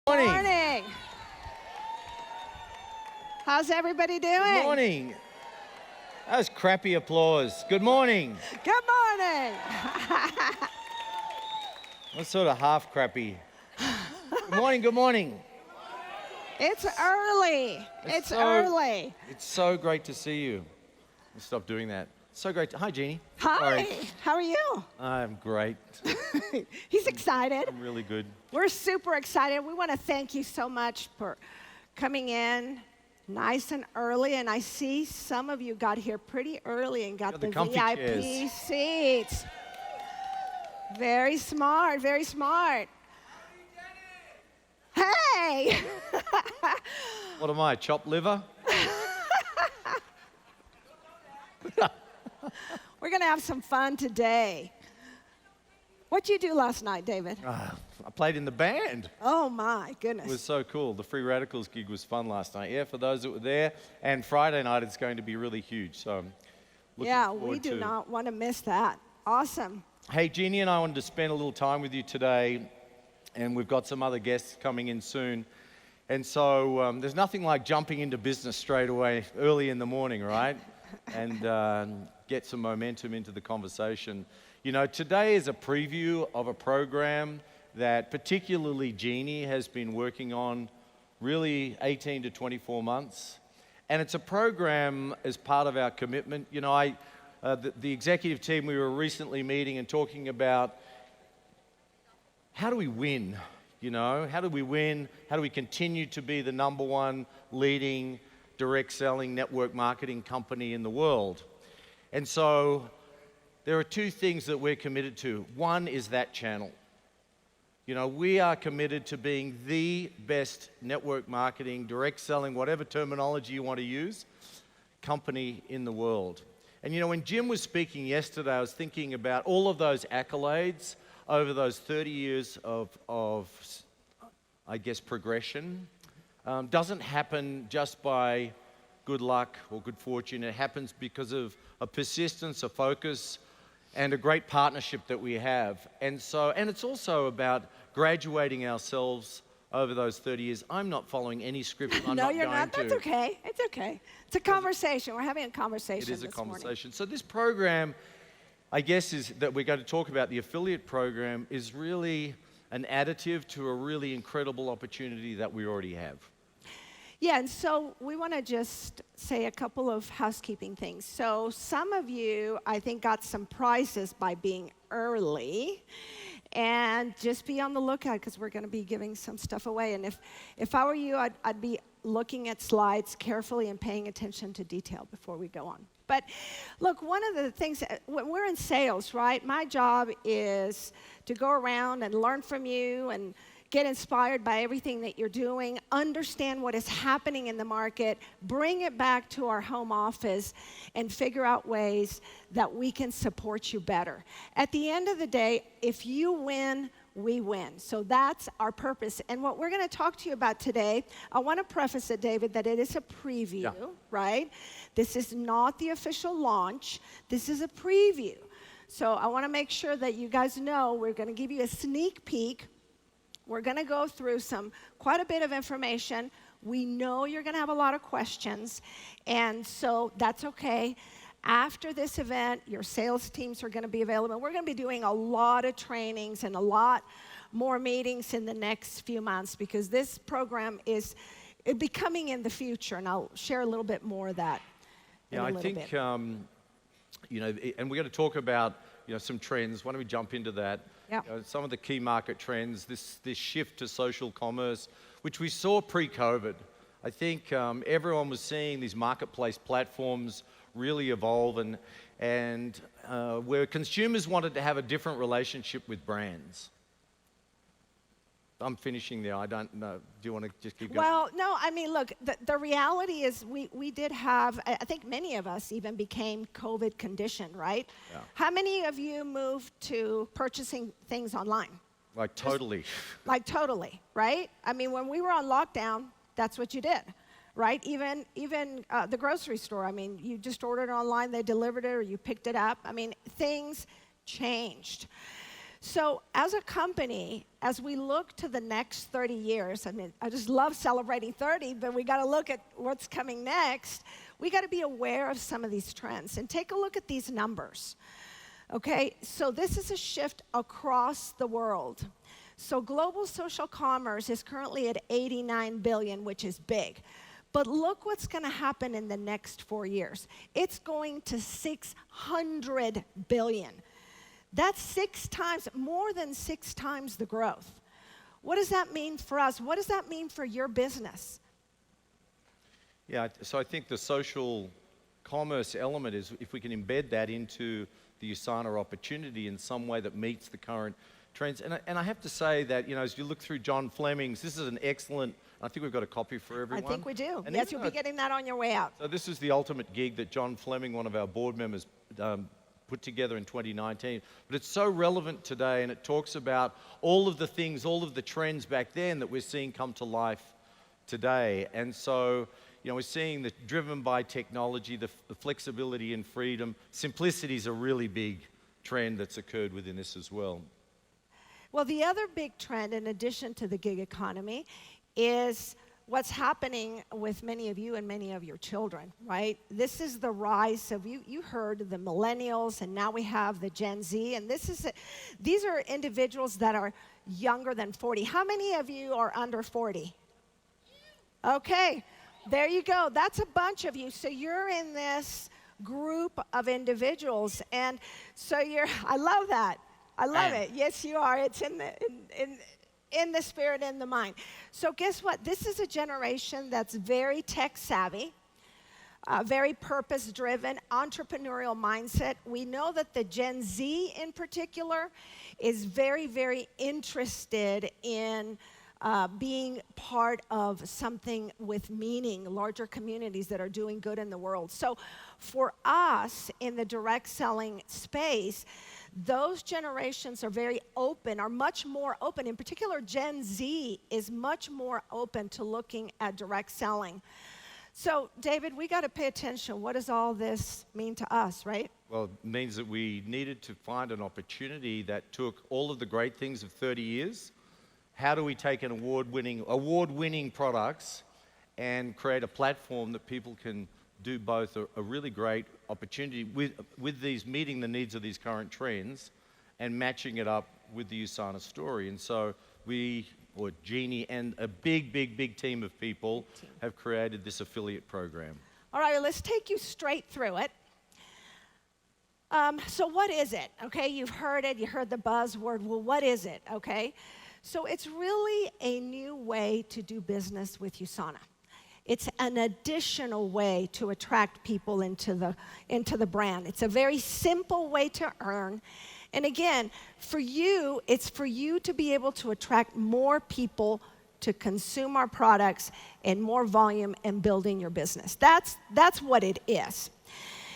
Morning. Morning. How's everybody doing? Good morning. That was crappy applause. Good morning. Good morning. That's sort of half crappy. Good morning, good morning. It's early. It's early. It's so great to see you. Let's stop doing that. Hi, Jeannie. Hi. Sorry. How are you? I'm great. He's excited. I'm really good. We're super excited. We want to thank you so much for coming in nice and early. And I see some of you got here pretty early and got the comfy VIP chairs. seats. Very smart, very smart. Hey! What am I, chopped liver? We're going to have some fun today. What'd you do last night, David? I played in the band. Oh, my goodness. It was so cool. The Free Radicals gig was fun last night. Yeah, for those that were there. And Friday night it's going to be really huge. So I'm looking we forward do to... not want to miss that. Awesome. Hey, Jeannie and I wanted to spend a little time with you today, and we've got some other guests coming in soon. And so there's nothing like jumping into business straight away early in the morning, right? And get some momentum into the conversation. You know, today is a preview of a program that particularly Jeannie has been working on really 18 to 24 months. And it's a program as part of our commitment. You know, the executive team, we were recently meeting and talking about how do we win, you know? How do we win? How do we continue to be the number one leading direct selling network marketing company in the world? And so there are two things that we're committed to. One is that channel. You know, we are committed to being the best network marketing, direct selling, whatever terminology you want to use, company in the world. And you know, when Jim was speaking yesterday, I was thinking about all of those accolades over those 30 years of I guess, progression. Doesn't happen just by good luck or good fortune. It happens because of a persistence, a focus, and a great partnership that we have. And it's also about graduating ourselves over those 30 years. I'm not following any script. I'm No, not you're going not. to. That's okay. It's okay. It's a conversation. We're having a conversation. It is a this morning. conversation. So this program, I guess, is that we're going to talk about, the affiliate program, is really an additive to a really incredible opportunity that we already have. Yeah, and so we want to just say a couple of housekeeping things. So some of you, I think, got some prizes by being early. And just be on the lookout because we're going to be giving some stuff away. And if I were you, I'd be looking at slides carefully and paying attention to detail before we go on. But look, one of the things, when we're in sales, right, my job is to go around and learn from you and get inspired by everything that you're doing, understand what is happening in the market, bring it back to our home office, and figure out ways that we can support you better. At the end of the day, if you win, we win. So that's our purpose. And what we're going to talk to you about today, I want to preface it, David, that it is a preview, right? This is not the official launch. This is a preview. So I want to make sure that you guys know we're going to give you a sneak peek. We're going to go through quite a bit of information. We know you're going to have a lot of questions, and so that's okay. After this event, your sales teams are going to be available. We're going to be doing a lot of trainings and a lot more meetings in the next few months because this program is becoming in the future, and I'll share a little bit more of that in a little bit. You know, and we're going to talk about, you know, some trends. Why don't we jump into that? Yeah. Some of the key market trends, this shift to social commerce, which we saw pre-COVID. I think everyone was seeing these marketplace platforms really evolve, and where consumers wanted to have a different relationship with brands. I'm finishing there. I don't know. Do you want to just keep going? Well, no, I mean, look, the reality is we did have, I think many of us even became COVID conditioned, right? Yeah. How many of you moved to purchasing things online? Like totally. Like totally, right? I mean, when we were on lockdown, that's what you did, right? Even the grocery store, I mean, you just ordered it online, they delivered it, or you picked it up. I mean, things changed. So as a company, as we look to the next 30 years, I mean, I just love celebrating 30, but we got to look at what's coming next. We got to be aware of some of these trends and take a look at these numbers. Okay, so this is a shift across the world. So global social commerce is currently at 89 billion, which is big. But look what's going to happen in the next 4 years. It's going to 600 billion. That's 6 times, more than 6 times the growth. What does that mean for us? What does that mean for your business? Yeah, so I think the social commerce element is if we can embed that into the USANA opportunity in some way that meets the current trends. And I have to say that, you know, as you look through John Fleming's, this is an excellent, I think we've got a copy for everyone. I think we do. And yes, you'll be getting that on your way out. So this is the ultimate gig that John Fleming, one of our board members, put together in 2019. But it's so relevant today, and it talks about all of the things, all of the trends back then that we're seeing come to life today. And so, you know, we're seeing that driven by technology, the flexibility and freedom. Simplicity is a really big trend that's occurred within this as well. Well, the other big trend, in addition to the gig economy, is what's happening with many of you and many of your children, right? This is the rise of, you heard the millennials, and now we have the Gen Z, and these are individuals that are younger than 40. How many of you are under 40? Okay, there you go. That's a bunch of you. So you're in this group of individuals, and so I love that. I love it. Yes, you are. It's in the spirit, in the mind. So guess what? This is a generation that's very tech savvy, very purpose driven, entrepreneurial mindset. We know that the Gen Z in particular is very, very interested in being part of something with meaning, larger communities that are doing good in the world. So for us in the direct selling space, those generations are very open, are much more open. In particular, Gen Z is much more open to looking at direct selling. So, David, we got to pay attention. What does all this mean to us, right? Well, it means that we needed to find an opportunity that took all of the great things of 30 years. How do we take an award-winning products and create a platform that people can do both a really great opportunity with these, meeting the needs of these current trends and matching it up with the USANA story. And so Jeannie and a big team of people have created this affiliate program. All right, let's take you straight through it. So what is it? Okay, you've heard it, you heard the buzzword. Well, what is it? Okay, so it's really a new way to do business with USANA. It's an additional way to attract people into the brand. It's a very simple way to earn. And again, for you, it's for you to be able to attract more people to consume our products in more volume and building your business. That's what it is.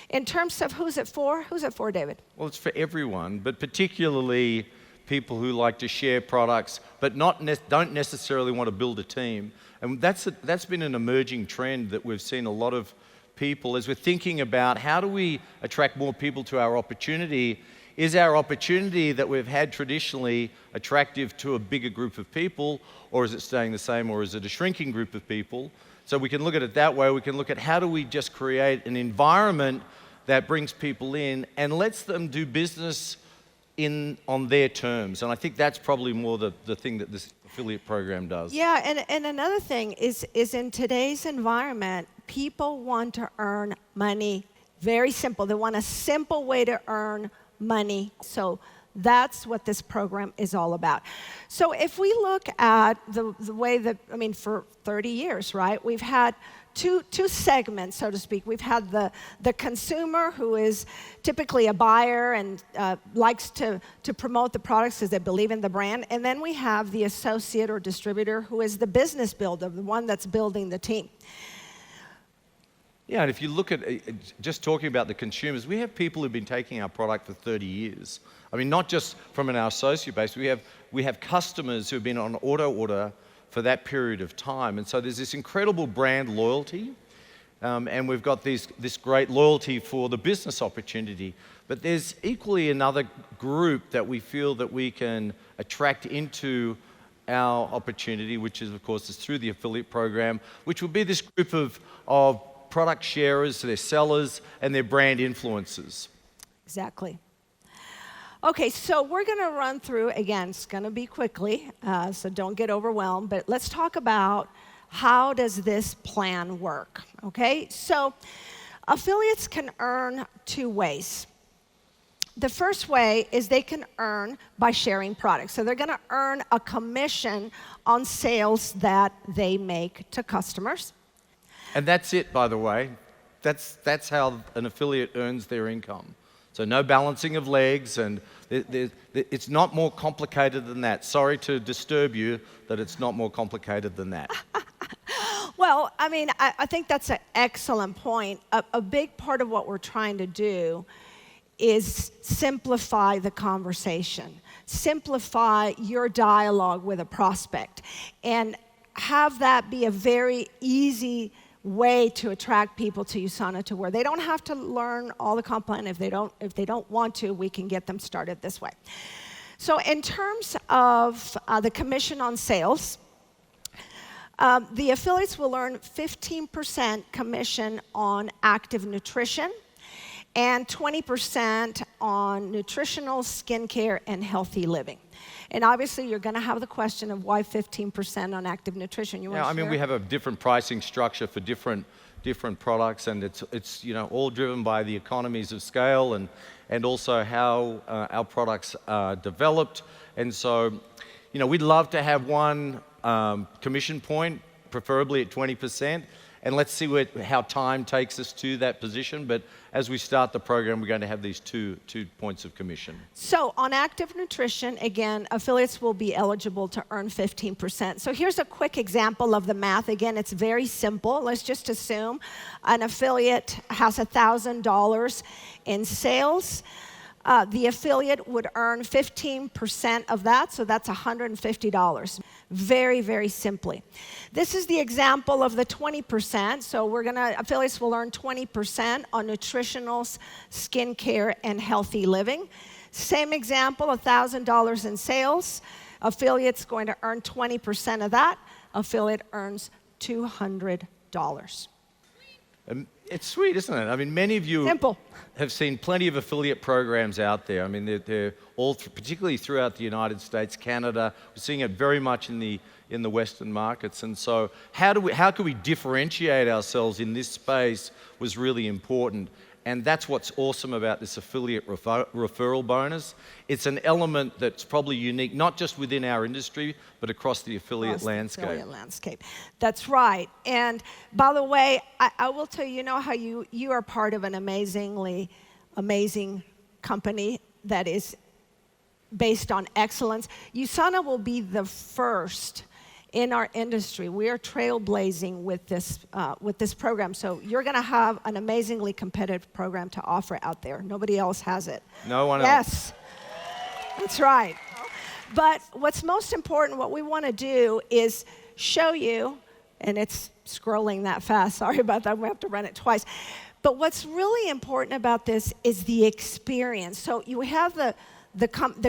In terms of who's it for? Who's it for, David? Well, it's for everyone, but particularly people who like to share products, but don't necessarily want to build a team. And that's been an emerging trend that we've seen a lot of people as we're thinking about how do we attract more people to our opportunity. Is our opportunity that we've had traditionally attractive to a bigger group of people, or is it staying the same, or is it a shrinking group of people? So we can look at it that way. We can look at how do we just create an environment that brings people in and lets them do business on their terms. And I think that's probably more the thing that this affiliate program does. Yeah, and another thing is in today's environment, people want to earn money. Very simple. They want a simple way to earn money. So that's what this program is all about. So if we look at the way that, I mean, for 30 years, right, we've had two segments, so to speak. We've had the consumer, who is typically a buyer and likes to promote the products because they believe in the brand. And then we have the associate or distributor, who is the business builder, the one that's building the team. Yeah, and if you look at just talking about the consumers, we have people who've been taking our product for 30 years. I mean, not just from our associate base, we have customers who've been on auto order for that period of time. And so there's this incredible brand loyalty. and we've got this great loyalty for the business opportunity. But there's equally another group that we feel that we can attract into our opportunity, which is, of course, is through the affiliate program, which will be this group of product sharers, their sellers, and their brand influencers. Exactly. Okay, so we're going to run through, again, it's going to be quickly, so don't get overwhelmed, but let's talk about how does this plan work, okay? So affiliates can earn two ways. The first way is they can earn by sharing products. So they're going to earn a commission on sales that they make to customers. And that's it, by the way. That's how an affiliate earns their income. So no balancing of legs, and it's not more complicated than that. Sorry to disturb you that it's not more complicated than that. Well, I mean, I think that's an excellent point. A big part of what we're trying to do is simplify the conversation, simplify your dialogue with a prospect, and have that be a very easy way to attract people to USANA, to where they don't have to learn all the comp plan. If they don't want to, we can get them started this way. So in terms of the commission on sales, the affiliates will earn 15% commission on active nutrition and 20% on nutritional, skincare, and healthy living. And obviously, you're going to have the question of why 15% on active nutrition. You want to share? I mean, we have a different pricing structure for different products, and it's all driven by the economies of scale and also how our products are developed. And so, we'd love to have one commission point, preferably at 20%. And let's see how time takes us to that position. But as we start the program, we're going to have these two points of commission. So on active nutrition, again, affiliates will be eligible to earn 15%. So here's a quick example of the math. Again, it's very simple. Let's just assume an affiliate has $1,000 in sales. The affiliate would earn 15% of that, so that's $150. Very, very simply. This is the example of the 20%. So affiliates will earn 20% on nutritionals, skincare, and healthy living. Same example, $1,000 in sales. Affiliate's going to earn 20% of that. Affiliate earns $200. It's sweet, isn't it? I mean, many of you have seen plenty of affiliate programs out there. I mean, they're all, particularly throughout the United States, Canada. We're seeing it very much in the Western markets. And so, how can we differentiate ourselves in this space was really important. And that's what's awesome about this affiliate referral bonus. It's an element that's probably unique, not just within our industry, but across the affiliate landscape. That's right. And by the way, I will tell you, how you are part of an amazing company that is based on excellence. USANA will be the first in our industry. We are trailblazing with this program. So you're going to have an amazingly competitive program to offer out there. Nobody else has it. No one else. Yes, that's right. But what's most important, what we want to do is show you, and it's scrolling that fast. Sorry about that. We have to run it twice. But what's really important about this is the experience. So you have the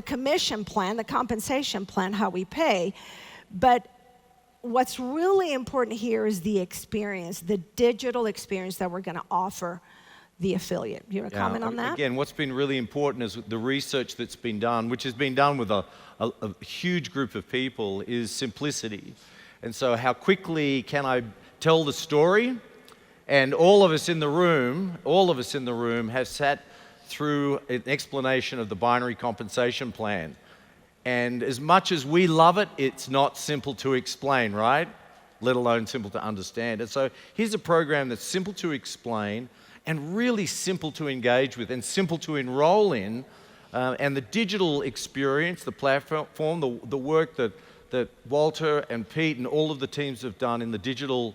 commission plan, the compensation plan, how we pay, but what's really important here is the experience, the digital experience that we're going to offer the affiliate. You want to comment on that? Again, what's been really important is the research that's been done, which has been done with a huge group of people, is simplicity. And so how quickly can I tell the story? And all of us in the room have sat through an explanation of the binary compensation plan. And as much as we love it, it's not simple to explain, right? Let alone simple to understand. And so here's a program that's simple to explain and really simple to engage with and simple to enroll in. And the digital experience, the platform, the work that Walter and Pete and all of the teams have done in the digital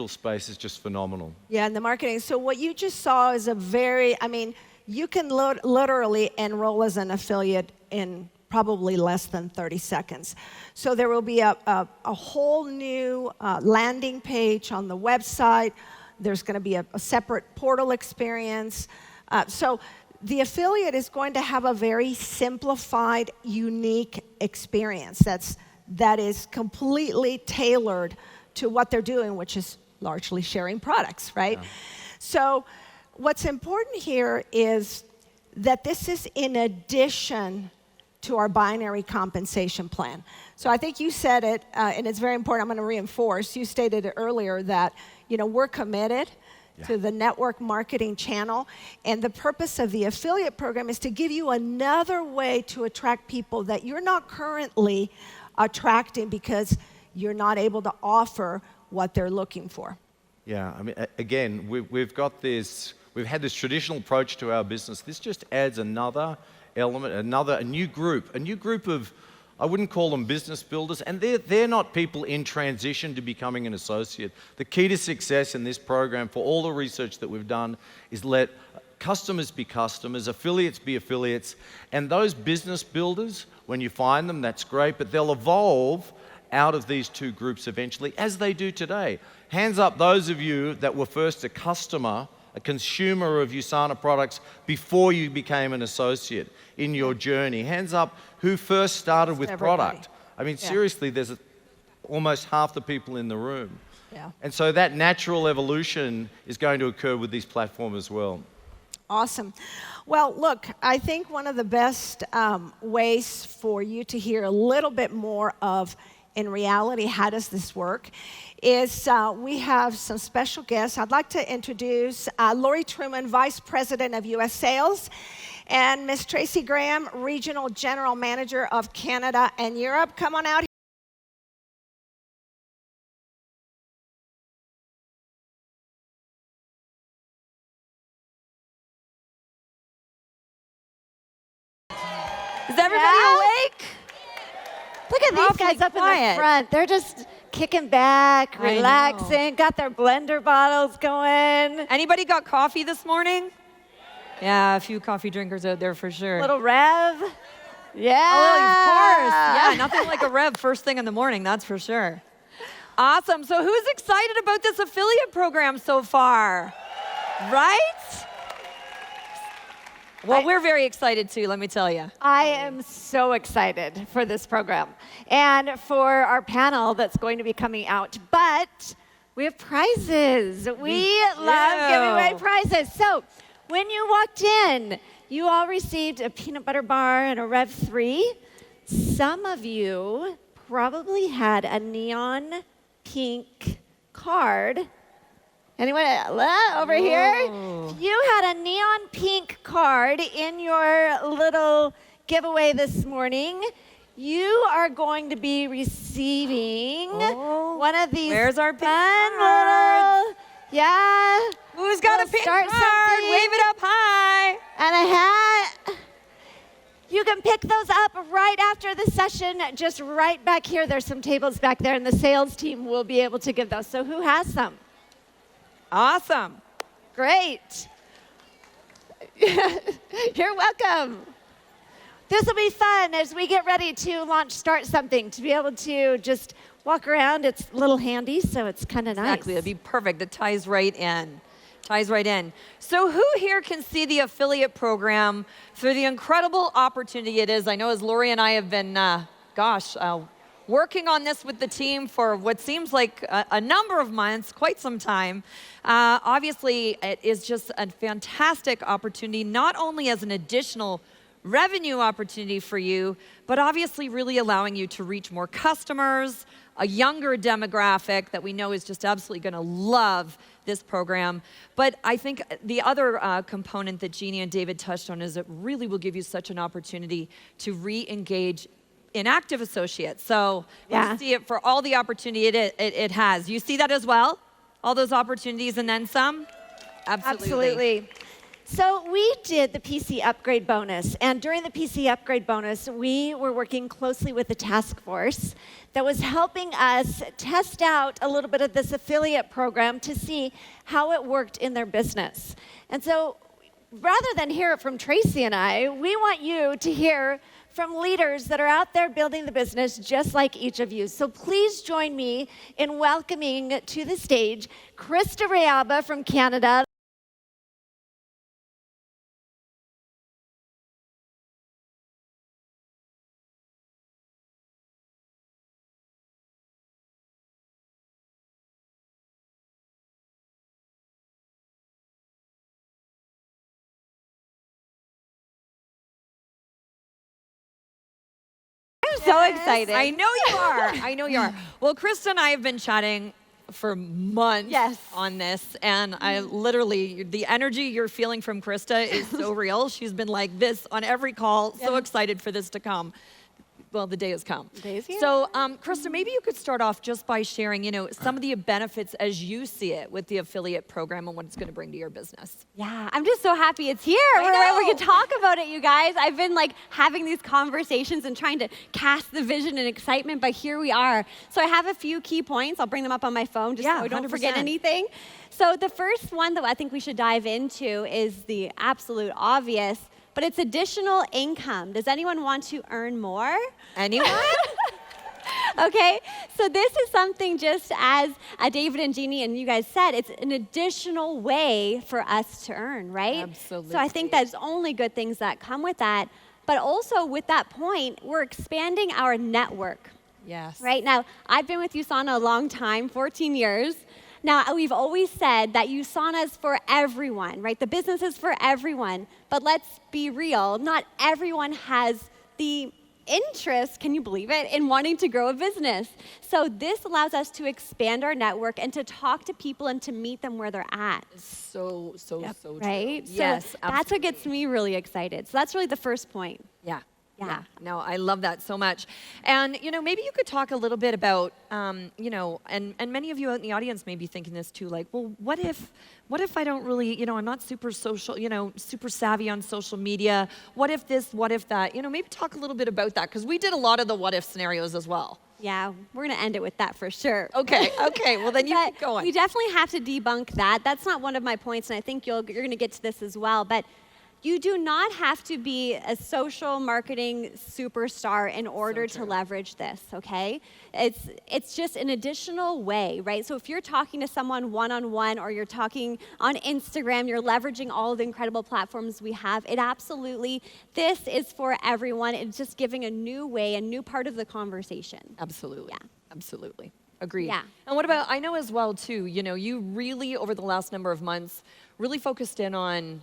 space is just phenomenal. Yeah, and the marketing. So what you just saw is you can literally enroll as an affiliate in probably less than 30 seconds. So there will be a whole new landing page on the website There's going to be a separate portal experience. So the affiliate is going to have a very simplified, unique experience that is completely tailored to what they're doing, which is largely sharing products, right? Yeah. So what's important here is that this is in addition to our binary compensation plan. So I think you said it, and it's very important. I'm going to reinforce. You stated it earlier that we're committed to the network marketing channel, and the purpose of the affiliate program is to give you another way to attract people that you're not currently attracting because you're not able to offer what they're looking for. Yeah, I mean, again, we've had this traditional approach to our business. This just adds another element, a new group of, I wouldn't call them business builders, and they're not people in transition to becoming an associate. The key to success in this program, for all the research that we've done, is let customers be customers, affiliates be affiliates, and those business builders, when you find them, that's great, but they'll evolve out of these two groups eventually, as they do today. Hands up those of you that were first a customer, a consumer of USANA products before you became an associate in your journey. Hands up who first started with product. I mean, seriously, there's almost half the people in the room. Yeah. And so that natural evolution is going to occur with these platforms as well. Awesome. Well, look, I think one of the best ways for you to hear a little bit more of, in reality, how does this work, is we have some special guests. I'd like to introduce Lori Truman, Vice President of U.S. Sales, and Miss Tracy Graham, Regional General Manager of Canada and Europe. Come on out. Is everybody awake? Look at these guys up in the front. They're just kicking back, relaxing, got their blender bottles going. Anybody got coffee this morning? Yeah, a few coffee drinkers out there for sure. Little Rev. Yeah. Oh, of course. Yeah, nothing like a Rev first thing in the morning, that's for sure. Awesome. So who's excited about this affiliate program so far? Right? Well, we're very excited too, let me tell you. I am so excited for this program and for our panel that's going to be coming out. But we have prizes. We love giving away prizes. So when you walked in, you all received a peanut butter bar and a Rev 3. Some of you probably had a neon pink card. Anyone over here? You had a neon pink card in your little giveaway this morning. You are going to be receiving one of these. Where's our pink card? Who's got a pink card? Wave it up high. And a hat. You can pick those up right after the session, just right back here. There's some tables back there, and the sales team will be able to give those. So who has some? Awesome. Great. You're welcome. This will be fun as we get ready to launch Start Something, to be able to just walk around. It's a little handy, so it's kind of nice. Exactly. It'd be perfect. It ties right in. Ties right in. So who here can see the affiliate program through the incredible opportunity it is? I know as Lori and I have been, working on this with the team for what seems like a number of months, quite some time. Obviously, it is just a fantastic opportunity, not only as an additional revenue opportunity for you, but obviously really allowing you to reach more customers, a younger demographic that we know is just absolutely going to love this program. But I think the other component that Jeannie and David touched on is it really will give you such an opportunity to re-engage inactive associates. So we see it for all the opportunity it has. You see that as well? All those opportunities and then some? Absolutely. So we did the PC upgrade bonus, and during the PC upgrade bonus, we were working closely with the task force that was helping us test out a little bit of this affiliate program to see how it worked in their business. And so rather than hear it from Tracy and I, we want you to hear from leaders that are out there building the business just like each of you. So please join me in welcoming to the stage Krista Reaba from Canada. I'm so excited. I know you are. I know you are. Well, Krista and I have been chatting for months on this, and I literally, the energy you're feeling from Krista is so real. She's been like this on every call, so excited for this to come. Well, the day has come. The day is here. So, Krista, maybe you could start off just by sharing, some of the benefits as you see it with the affiliate program and what it's going to bring to your business. Yeah, I'm just so happy it's here. We can talk about it, you guys. I've been like having these conversations and trying to cast the vision and excitement, but here we are. So I have a few key points. I'll bring them up on my phone just so I don't forget 100%. anything. So the first one that I think we should dive into is the absolute obvious, but it's additional income. Does anyone want to earn more? Anyone? Okay, so this is something just as David and Jeannie and you guys said, it's an additional way for us to earn, right? Absolutely. So I think there's only good things that come with that. But also with that point, we're expanding our network. Yes. Right? Now, I've been with USANA a long time, 14 years. Now, we've always said that USANA is for everyone, right? The business is for everyone. But let's be real, not everyone has the interest, can you believe it, in wanting to grow a business. So this allows us to expand our network and to talk to people and to meet them where they're at. So true. Right? Yes, so that's what gets me really excited. So that's really the first point. Yeah. Yeah. No, I love that so much. And, maybe you could talk a little bit about, and many of you out in the audience may be thinking this too, like, well, what if I don't really, I'm not super social, super savvy on social media. What if this, what if that? Maybe talk a little bit about that, because we did a lot of the what if scenarios as well. Yeah, we're going to end it with that for sure. Okay, well then you But keep going. we definitely have to debunk that. That's not one of my points, and I think you're going to get to this as well. But you do not have to be a social marketing superstar in order to leverage this, okay? It's just an additional way, right? So if you're talking to someone one-on-one or you're talking on Instagram, you're leveraging all of the incredible platforms we have, this is for everyone. It's just giving a new way, a new part of the conversation. Absolutely. Yeah. Absolutely. Agreed. Yeah. And what about, I know as well too, you really, over the last number of months, really focused in on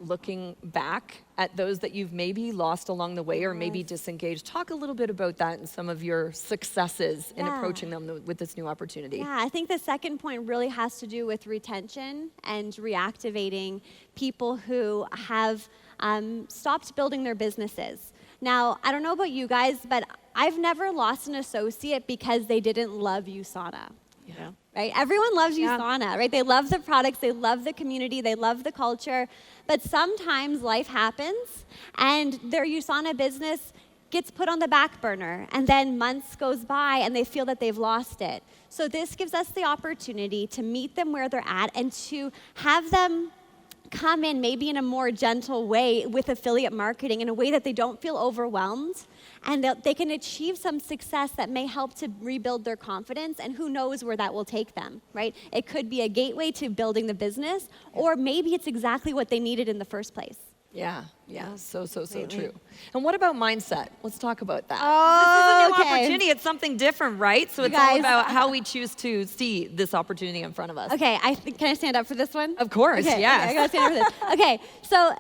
looking back at those that you've maybe lost along the way or maybe disengaged. Talk a little bit about that and some of your successes in approaching them with this new opportunity. Yeah, I think the second point really has to do with retention and reactivating people who have stopped building their businesses. Now, I don't know about you guys, but I've never lost an associate because they didn't love USANA. Yeah. Right? Everyone loves USANA, right? They love the products, they love the community, they love the culture. But sometimes life happens and their USANA business gets put on the back burner, and then months goes by and they feel that they've lost it. So this gives us the opportunity to meet them where they're at and to have them come in maybe in a more gentle way with affiliate marketing, in a way that they don't feel overwhelmed, and that they can achieve some success that may help to rebuild their confidence, and who knows where that will take them, right? It could be a gateway to building the business, or maybe it's exactly what they needed in the first place. Yeah, so true. And what about mindset? Let's talk about that. Oh, this is a new opportunity. It's something different, right? So it's all guys- about how we choose to see this opportunity in front of us. Okay, can I stand up for this one? Of course, okay, yes. Okay, I gotta stand up for this. Okay, so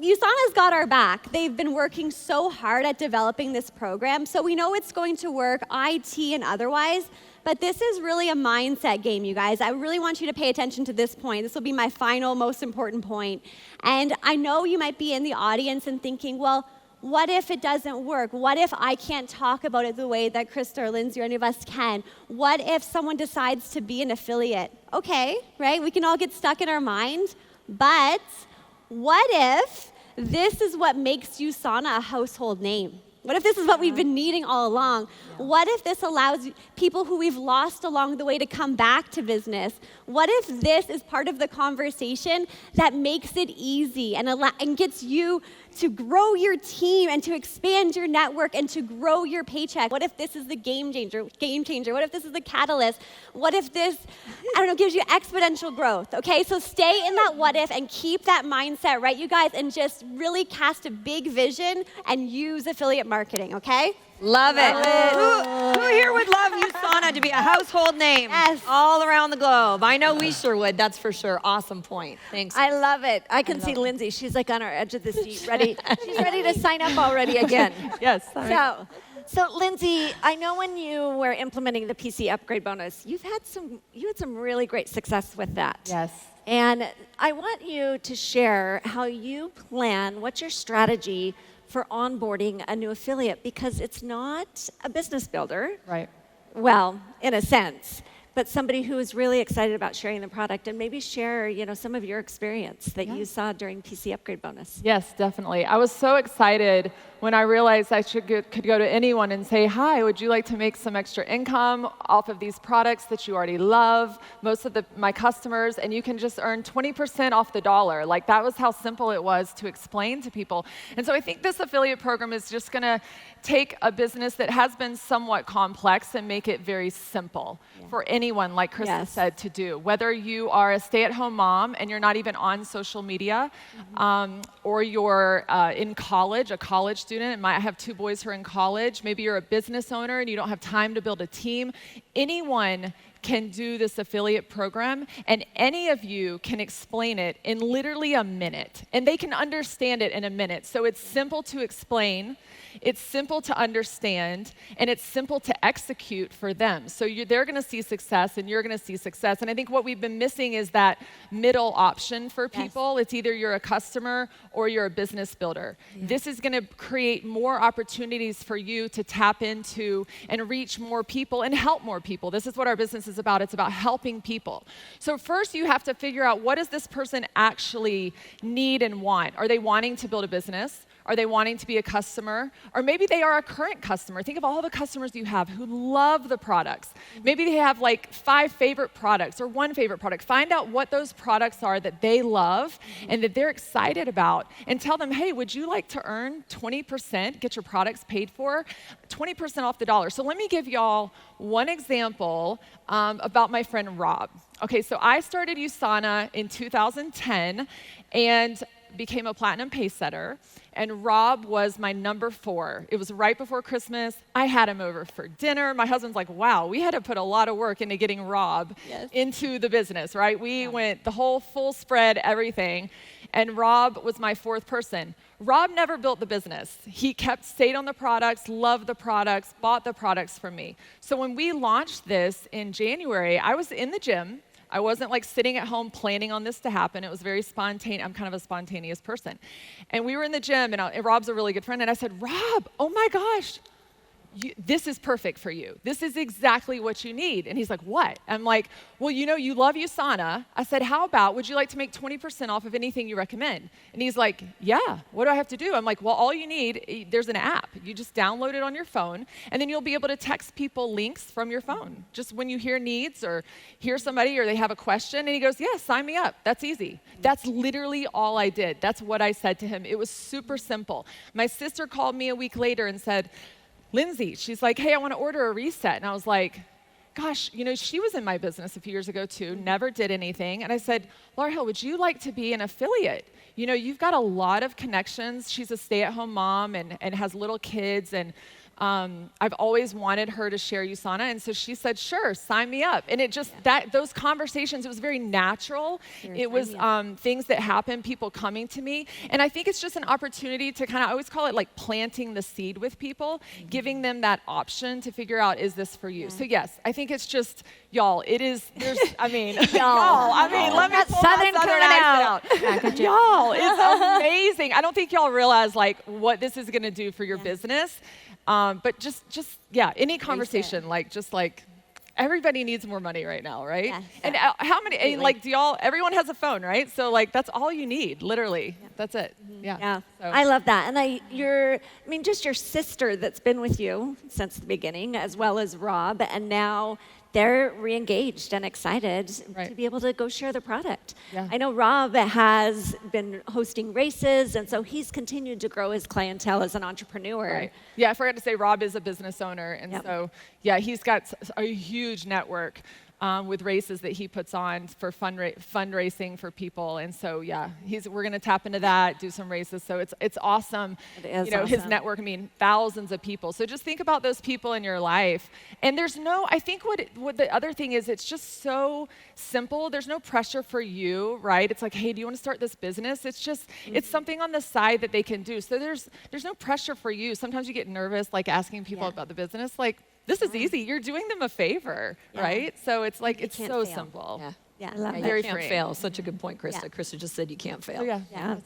USANA's got our back. They've been working so hard at developing this program, so we know it's going to work, IT and otherwise. But this is really a mindset game, you guys. I really want you to pay attention to this point. This will be my final, most important point. And I know you might be in the audience and thinking, well, what if it doesn't work? What if I can't talk about it the way that Krista or Lindsay or any of us can? What if someone decides to be an affiliate? Okay, right? We can all get stuck in our mind. But what if this is what makes USANA a household name? What if this is what we've been needing all along? What if this allows people who we've lost along the way to come back to business? What if this is part of the conversation that makes it easy and gets you to grow your team and to expand your network and to grow your paycheck? What if this is the game changer? What if this is the catalyst? What if this, gives you exponential growth? Okay, so stay in that what if and keep that mindset, right, you guys, and just really cast a big vision and use affiliate marketing, okay? Love it. Who here would love USANA to be a household name Yes. all around the globe? I know we sure would. That's for sure. Awesome point. Thanks. I love it. I can see Lindsay. She's like on our edge of the seat, ready. She's ready to sign up already again. Yes. So Lindsay, I know when you were implementing the PC upgrade bonus, you had some really great success with that. Yes. And I want you to share how you plan, what's your strategy for onboarding a new affiliate, because it's not a business builder. Right. Well, in a sense, but somebody who is really excited about sharing the product, and maybe share, some of your experience that you saw during PC upgrade bonus. Yes, definitely. I was so excited when I realized I could go to anyone and say, hi, would you like to make some extra income off of these products that you already love, most of my customers, and you can just earn 20% off the dollar. Like, that was how simple it was to explain to people. And so I think this affiliate program is just going to take a business that has been somewhat complex and make it very simple for anyone, like Krista said, to do. Whether you are a stay-at-home mom and you're not even on social media, or you're in college, a college student, and I have 2 boys who are in college. Maybe you're a business owner and you don't have time to build a team. Anyone can do this affiliate program, and any of you can explain it in literally a minute, and they can understand it in a minute. So it's simple to explain, it's simple to understand, and it's simple to execute for them. So they're going to see success, and you're going to see success. And I think what we've been missing is that middle option for people. It's either you're a customer or you're a business builder. This is going to create more opportunities for you to tap into and reach more people and help more people. This is what our business is about. It's about helping people. So first you have to figure out, what does this person actually need and want? Are they wanting to build a business? Are they wanting to be a customer? Or maybe they are a current customer. Think of all the customers you have who love the products. Maybe they have like 5 favorite products or 1 favorite product. Find out what those products are that they love and that they're excited about, and tell them, hey, would you like to earn 20%, get your products paid for, 20% off the dollar? So let me give y'all one example about my friend Rob. Okay, so I started USANA in 2010 and became a platinum pay setter, and Rob was my number 4. It was right before Christmas. I had him over for dinner. My husband's like, wow, we had to put a lot of work into getting Rob into the business, right? We went the whole full spread, everything, and Rob was my 4th person. Rob never built the business. He stayed on the products, loved the products, bought the products from me. So when we launched this in January, I was in the gym. I wasn't like sitting at home planning on this to happen. It was very spontaneous. I'm kind of a spontaneous person. And we were in the gym, and Rob's a really good friend, and I said, Rob, oh my gosh, this is perfect for you. This is exactly what you need. And he's like, what? I'm like, well, you love USANA. I said, how about, would you like to make 20% off of anything you recommend? And he's like, yeah, what do I have to do? I'm like, well, all you need, there's an app. You just download it on your phone, and then you'll be able to text people links from your phone. Just when you hear needs or hear somebody or they have a question, and he goes, yeah, sign me up. That's easy. That's literally all I did. That's what I said to him. It was super simple. My sister called me a week later and said, Lindsay, she's like, hey, I want to order a reset. And I was like, gosh, she was in my business a few years ago too, never did anything. And I said, Laura Hill, would you like to be an affiliate? You've got a lot of connections. She's a stay-at-home mom and has little kids, and I've always wanted her to share USANA, and so she said, sure, sign me up. And it just, those conversations, it was very natural. It was things that happened, people coming to me. And I think it's just an opportunity to I always call it like planting the seed with people, giving them that option to figure out, is this for you? So yes, I think it's just, y'all, let me pull my Southern accent out. Y'all, it's amazing. I don't think y'all realize like what this is gonna do for your business. But just any conversation, everybody needs more money right now, right? Yes. And how many, and like, everyone has a phone, right? So like, that's all you need, literally. That's it. Yeah. Yeah, So- I love that. And just your sister that's been with you since the beginning, as well as Rob, and now they're re-engaged and excited to be able to go share the product. Yeah. I know Rob has been hosting races, and so he's continued to grow his clientele as an entrepreneur. Right. Yeah, I forgot to say Rob is a business owner, and Yep. so yeah, he's got a huge network with races that he puts on for fundraising for people, and so yeah, we're going to tap into that, do some races. So it's awesome. It is his awesome. network. I mean, thousands of people. So just think about those people in your life. And I think what the other thing is, it's just so simple. There's no pressure for you, right? It's like, hey, do you want to start this business? It's just it's something on the side that they can do. So there's no pressure for you. Sometimes you get nervous, like asking people about the business, like. This is easy. You're doing them a favor, right? So it's like, it's can't so fail. simple. Yeah. Yeah, I love You that. Very can't freeing. fail. Such a good point, Krista. Yeah. Krista just said you can't fail. So yeah. Yeah,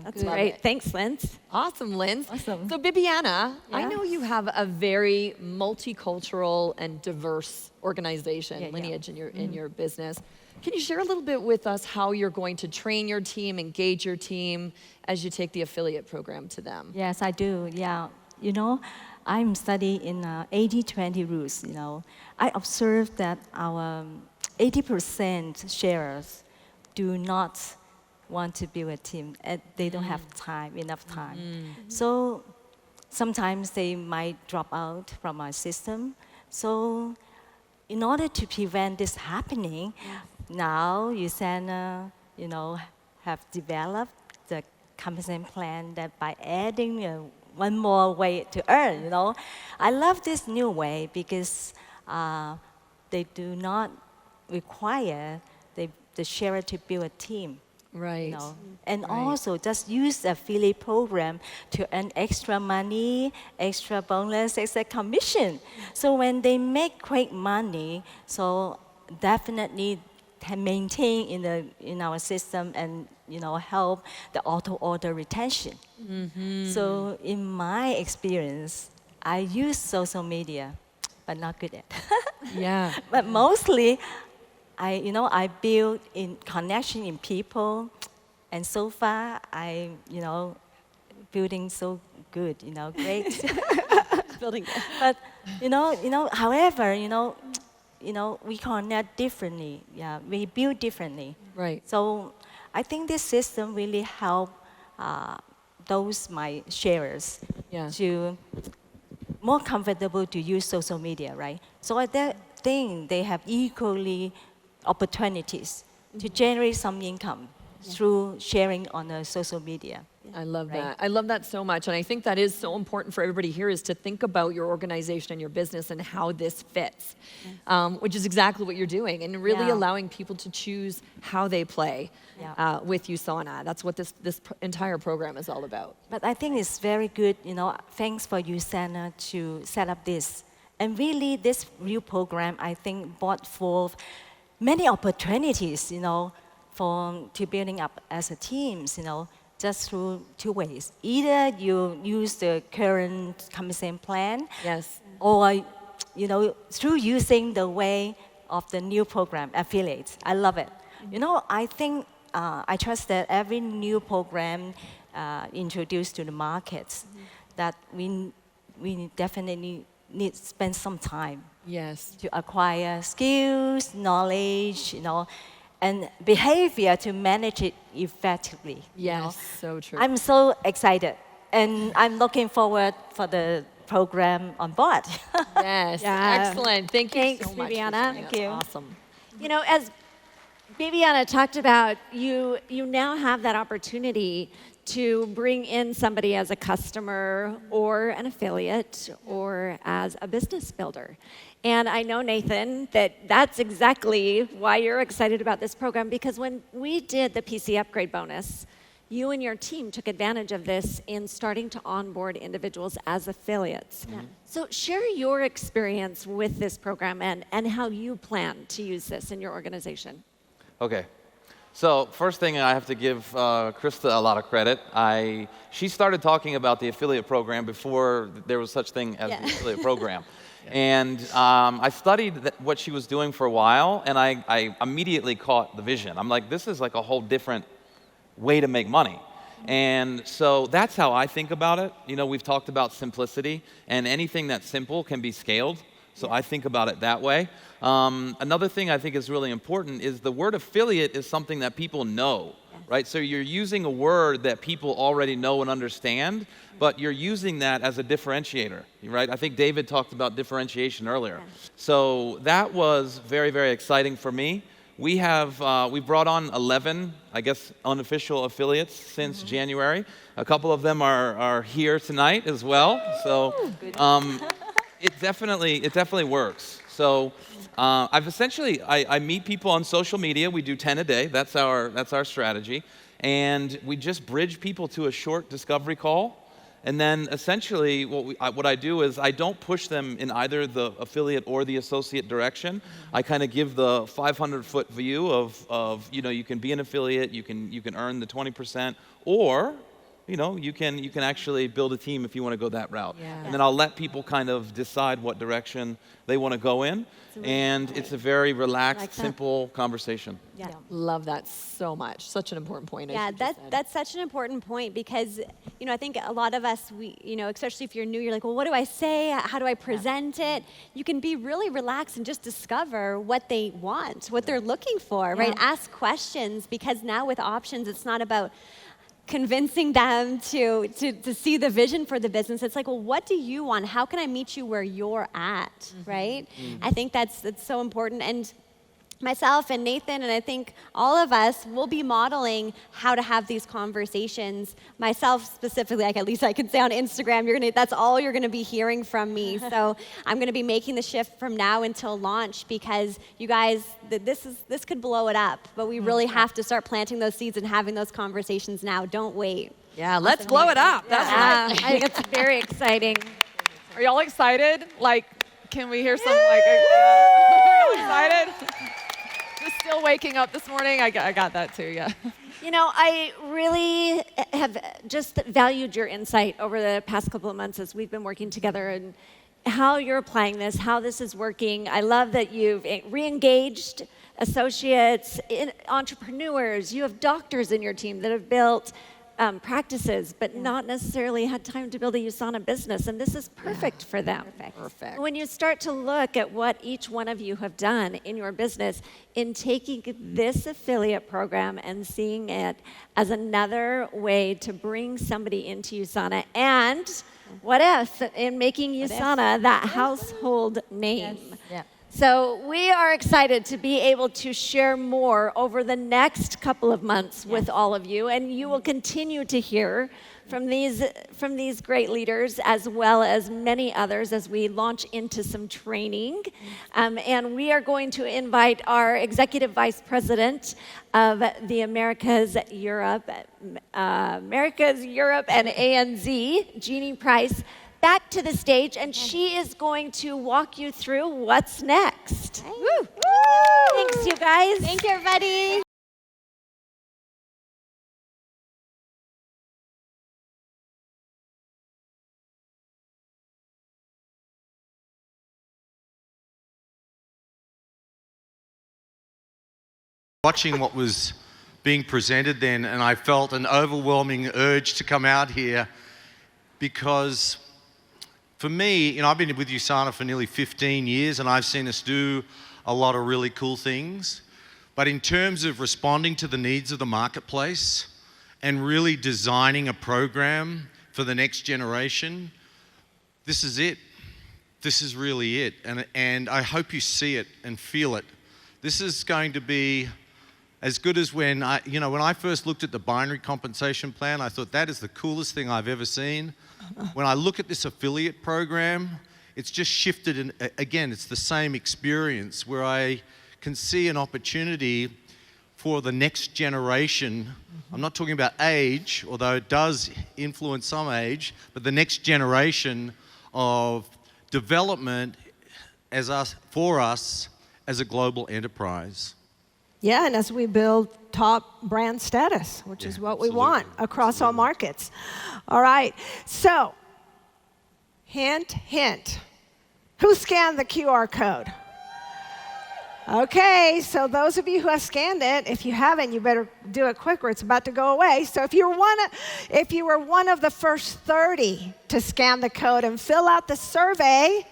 that's good. great. Love it. Thanks, Linz. Awesome, Lynn. Awesome. So, Bibiana, I Yeah. know you have a very multicultural and diverse organization, Lineage, in your business. Can you share a little bit with us how you're going to train your team, engage your team as you take the affiliate program to them? Yes, I do. Yeah. I'm studying in 80-20 rules. I observed that our 80% sharers do not want to build a team. They don't have enough time. So sometimes they might drop out from our system. So in order to prevent this happening, now USANA, have developed the compensation plan that by adding one more way to earn, I love this new way because they do not require the sharer to build a team. Right. And also just use the affiliate program to earn extra money, extra bonus, extra commission. So when they make great money, so definitely can maintain in our system and help the auto order retention. So in my experience, I use social media, but not good at. Yeah. But mostly, I build in connection in people, and so far building so good, great. Building it. But however, we connect differently. Yeah, we build differently. Right. So I think this system really help those my sharers Yeah. to more comfortable to use social media, right? So I think they have equally opportunities to generate some income through sharing on the social media. I love Right. that. I love that so much. And I think that is so important for everybody here is to think about your organization and your business and how this fits, which is exactly what you're doing. And really Yeah. allowing people to choose how they play with USANA. That's what this entire program is all about. But I think it's very good, thanks for USANA to set up this. And really, this new program, I think, brought forth many opportunities, to building up as a team, just through two ways. Either you use the current compensation plan, Yes. or, through using the way of the new program, affiliates. I love it. I think, I trust that every new program introduced to the markets, that we definitely need to spend some time Yes. to acquire skills, knowledge, and behavior to manage it effectively. Yes. So true. I'm so excited, and I'm looking forward for the program on board. Yes. Yeah. Excellent. Thank you Thanks, so much. Bibiana. Christina. Thank you. Awesome. As Bibiana talked about, you now have that opportunity to bring in somebody as a customer or an affiliate or as a business builder. And I know, Nathan, that's exactly why you're excited about this program, because when we did the PC upgrade bonus, you and your team took advantage of this in starting to onboard individuals as affiliates. So share your experience with this program and how you plan to use this in your organization. Okay. So first thing, I have to give Krista a lot of credit. She started talking about the affiliate program before there was such thing as the affiliate program. And I studied what she was doing for a while, and I immediately caught the vision. I'm like, this is like a whole different way to make money. And so that's how I think about it. You know, we've talked about simplicity, and anything that's simple can be scaled. So I think about it that way. Another thing I think is really important is the word affiliate is something that people know, right? So you're using a word that people already know and understand, but you're using that as a differentiator, right? I think David talked about differentiation earlier. So that was very, very exciting for me. We brought on 11, I guess, unofficial affiliates since January. A couple of them are here tonight as well. So it definitely works. So I meet people on social media. We do 10 a day. That's our strategy. And we just bridge people to a short discovery call. And then essentially what I do is I don't push them in either the affiliate or the associate direction. I kind of give the 500-foot view of you can be an affiliate, you can earn the 20%, or you can actually build a team if you want to go that route. And then I'll let people kind of decide what direction they want to go in. And it's a very relaxed, simple conversation. Yeah. Love that so much. Such an important point. Yeah, that's such an important point because, I think a lot of us, especially if you're new, you're like, well, what do I say? How do I present it? You can be really relaxed and just discover what they want, what they're looking for, right? Ask questions because now with options, it's not about convincing them to see the vision for the business. It's like, well, what do you want? How can I meet you where you're at, right? I think that's so important. And myself and Nathan, and I think all of us will be modeling how to have these conversations. Myself specifically, at least I can say on Instagram, that's all you're gonna be hearing from me. So I'm gonna be making the shift from now until launch because you guys, this could blow it up, but we really have to start planting those seeds and having those conversations now. Don't wait. Yeah, let's blow it up. That's right. I think it's very exciting. Are y'all excited? Like, can we hear some are y'all excited? Just still waking up this morning. I got that too, yeah. I really have just valued your insight over the past couple of months as we've been working together and how you're applying this, how this is working. I love that you've re-engaged associates, entrepreneurs. You have doctors in your team that have built practices, but not necessarily had time to build a USANA business, and this is perfect for them. Perfect. When you start to look at what each one of you have done in your business in taking this affiliate program and seeing it as another way to bring somebody into USANA, and what if in making USANA that household name. Yeah. So we are excited to be able to share more over the next couple of months with all of you, and you will continue to hear from these great leaders as well as many others as we launch into some training. And we are going to invite our Executive Vice President of the Americas, Europe, and ANZ, Jeannie Price, back to the stage, and she is going to walk you through what's next. Woo. Thanks, you guys. Thank you, everybody. Watching what was being presented then, and I felt an overwhelming urge to come out here because for me, I've been with USANA for nearly 15 years and I've seen us do a lot of really cool things. But in terms of responding to the needs of the marketplace and really designing a program for the next generation, this is it. This is really it. And I hope you see it and feel it. This is going to be as good as when I first looked at the binary compensation plan, I thought that is the coolest thing I've ever seen. When I look at this affiliate program, it's just shifted, and again, it's the same experience where I can see an opportunity for the next generation. I'm not talking about age, although it does influence some age, but the next generation of development for us as a global enterprise. Yeah, and as we build top brand status, which is what we want across all markets. All right, so, hint, hint. Who scanned the QR code? Okay, so those of you who have scanned it, if you haven't, you better do it quick or it's about to go away. So if you were one of the first 30 to scan the code and fill out the survey,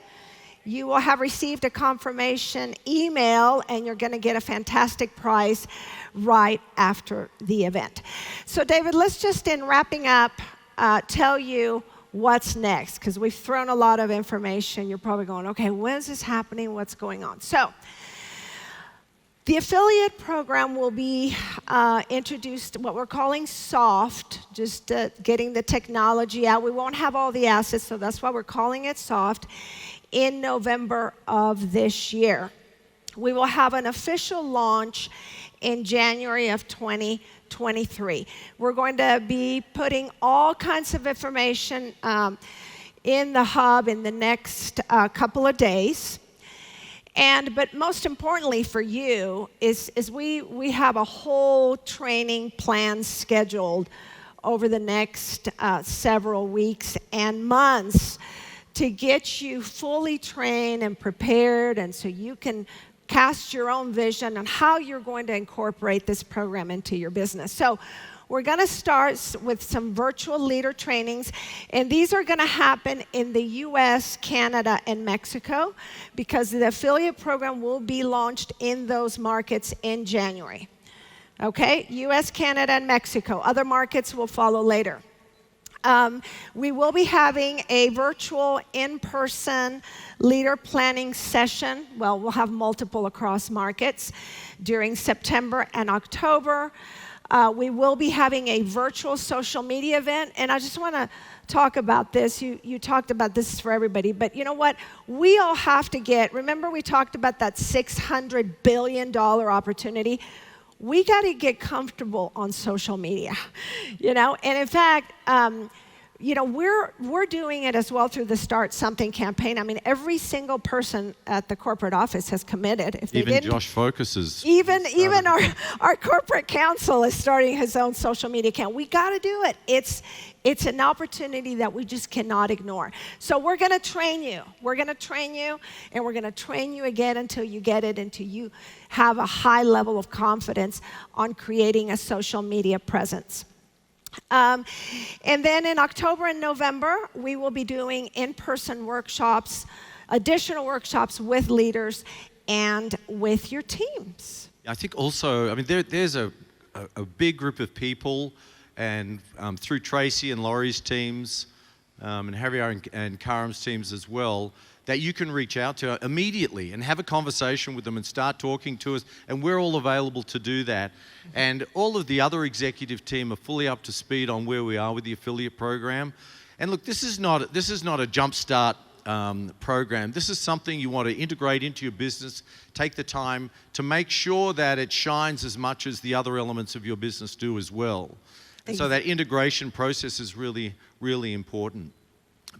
you will have received a confirmation email, and you're going to get a fantastic prize right after the event. So David, let's just, in wrapping up, tell you what's next, because we've thrown a lot of information. You're probably going, okay, when is this happening? What's going on? So the affiliate program will be introduced, what we're calling soft, just getting the technology out. We won't have all the assets, so that's why we're calling it soft, in November of this year. We will have an official launch in January of 2023. We're going to be putting all kinds of information in the hub in the next couple of days. But most importantly for you is we have a whole training plan scheduled over the next several weeks and months to get you fully trained and prepared, and so you can cast your own vision on how you're going to incorporate this program into your business. So we're going to start with some virtual leader trainings, and these are going to happen in the US, Canada, and Mexico, because the affiliate program will be launched in those markets in January. Okay, US, Canada, and Mexico. Other markets will follow later. We will be having a virtual in-person leader planning session. Well, we'll have multiple across markets during September and October. We will be having a virtual social media event, and I just want to talk about this. You talked about this for everybody, but you know what? We all have to remember we talked about that $600 billion opportunity? We got to get comfortable on social media, and in fact, we're doing it as well through the Start Something campaign. I mean, every single person at the corporate office has committed. If they Even didn't, Josh Focuses. even our corporate counsel is starting his own social media account. We got to do it. It's an opportunity that we just cannot ignore. So we're going to train you. We're going to train you, and we're going to train you again until you get it, until you have a high level of confidence on creating a social media presence. And then in October and November, we will be doing in-person workshops, additional workshops with leaders and with your teams. I think also, I mean, there's a big group of people, and through Tracy and Laurie's teams, and Javier and Karim's teams as well, that you can reach out to immediately and have a conversation with them and start talking to us, and we're all available to do that. And all of the other executive team are fully up to speed on where we are with the affiliate program. And look, this is not a jumpstart program. This is something you want to integrate into your business, take the time to make sure that it shines as much as the other elements of your business do as well. And so that integration process is really, really important.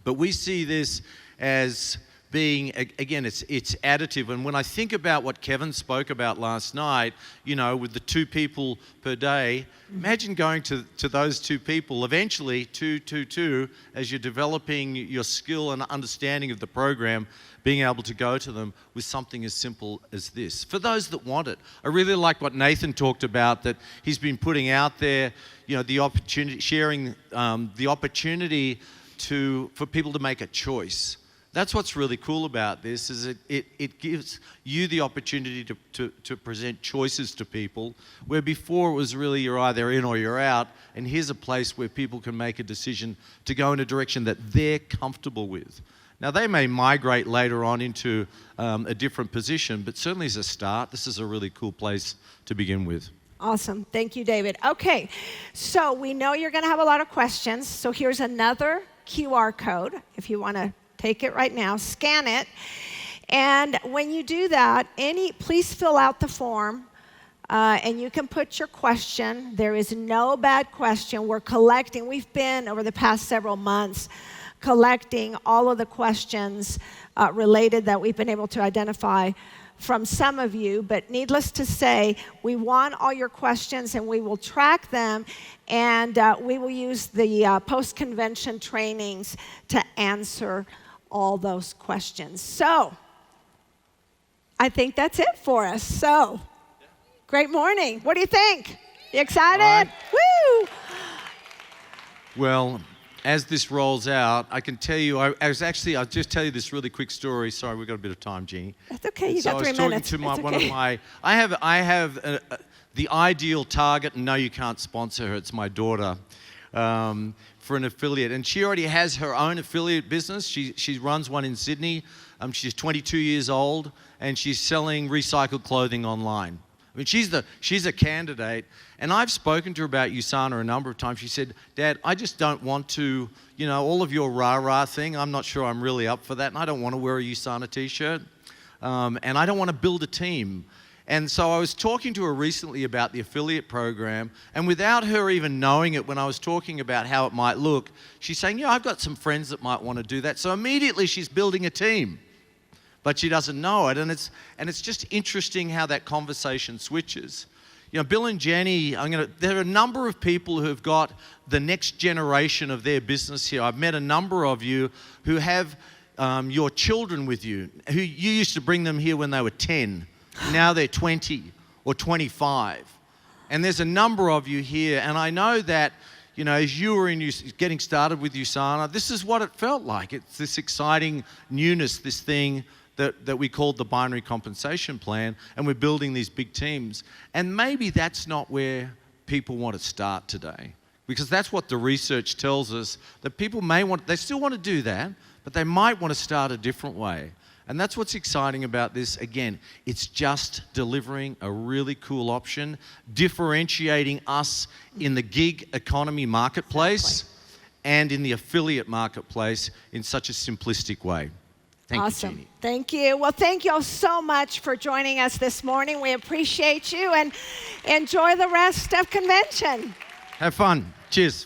But we see this as being, again, it's additive. And when I think about what Kevin spoke about last night, with the 2 people per day, imagine going to those 2 people, eventually 2, as you're developing your skill and understanding of the program, being able to go to them with something as simple as this. For those that want it, I really like what Nathan talked about, that he's been putting out there, the opportunity, sharing the opportunity for people to make a choice. That's what's really cool about this, is it gives you the opportunity to present choices to people, where before it was really you're either in or you're out, and here's a place where people can make a decision to go in a direction that they're comfortable with. Now, they may migrate later on into a different position, but certainly as a start, this is a really cool place to begin with. Awesome. Thank you, David. Okay, so we know you're going to have a lot of questions, so here's another QR code. If you want to take it right now, scan it, and when you do that, please fill out the form, and you can put your question. There is no bad question. We've been, over the past several months, collecting all of the questions related that we've been able to identify from some of you, but needless to say, we want all your questions, and we will track them, and we will use the post-convention trainings to answer all those questions. So, I think that's it for us. So, great morning. What do you think? You excited? Woo! Well, as this rolls out, I can tell you, I'll just tell you this really quick story. Sorry, we've got a bit of time, Jeannie. That's okay, you So got 3 I was talking minutes. to It's one okay. of my, I have the ideal target, and no, you can't sponsor her. It's my daughter, for an affiliate, and she already has her own affiliate business. She runs one in Sydney. She's 22 years old, and she's selling recycled clothing online. I mean, she's a candidate, and I've spoken to her about USANA a number of times. She said, "Dad, I just don't want to, all of your rah-rah thing. I'm not sure I'm really up for that, and I don't want to wear a USANA t-shirt, and I don't want to build a team." And so I was talking to her recently about the affiliate program, and without her even knowing it, when I was talking about how it might look, she's saying, "Yeah, I've got some friends that might want to do that." So immediately she's building a team. But she doesn't know it, and it's just interesting how that conversation switches. Bill and Jenny, there are a number of people who've got the next generation of their business here. I've met a number of you who have your children with you, who you used to bring them here when they were 10. Now they're 20 or 25. And there's a number of you here, and I know that, as you were getting started with USANA, this is what it felt like. It's this exciting newness, this thing that we called the binary compensation plan, and we're building these big teams. And maybe that's not where people want to start today, because that's what the research tells us, that people they still want to do that, but they might want to start a different way. And that's what's exciting about this. Again, it's just delivering a really cool option, differentiating us in the gig economy marketplace and in the affiliate marketplace in such a simplistic way. Thank Awesome. you, Jeannie. Thank you. Well, thank you all so much for joining us this morning. We appreciate you, and enjoy the rest of convention. Have fun. Cheers.